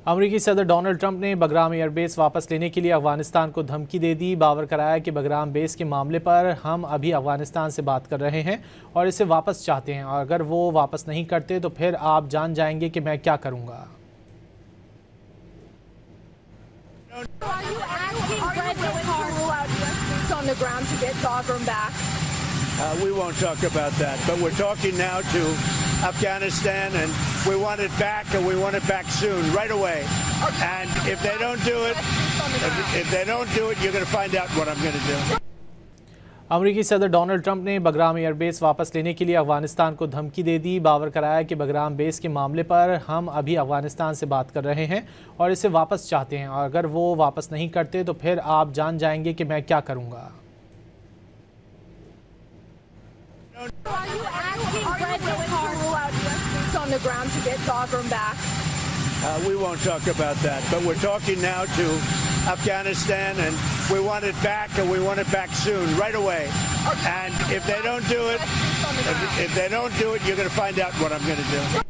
امریکی صدر Donald Trump نے بگرام ایئر بیس واپس لینے کے لیے افغانستان کو دھمکی دے دی۔ باور کرایا کہ بگرام بیس کے معاملے پر ہم ابھی افغانستان سے بات کر رہے ہیں اور اسے واپس چاہتے ہیں، اور اگر وہ واپس نہیں کرتے تو پھر آپ جان جائیں گے کہ میں کیا کروں گا۔ We won't talk about that, but we're talking now to Afghanistan, and we want it back, and we want it back soon, right away. And if they don't do it, you're going to find out what I'm going to do. امریکی صدر Donald Trump نے Bagram air base واپس لینے کے لیے افغانستان کو دھمکی دے دی۔ باور کرایا کہ بگرام بیس کے معاملے پر ہم ابھی افغانستان سے بات کر رہے ہیں اور اسے واپس چاہتے ہیں، اور اگر وہ واپس نہیں کرتے تو پھر آپ جان جائیں گے کہ میں کیا کروں گا۔ Are you asking President to rule out U.S. troops on the ground to get Bagram back? We won't talk about that, but we're talking now to Afghanistan, and we want it back, and we want it back soon, right away. And if they don't do it, you're going to find out what I'm going to do.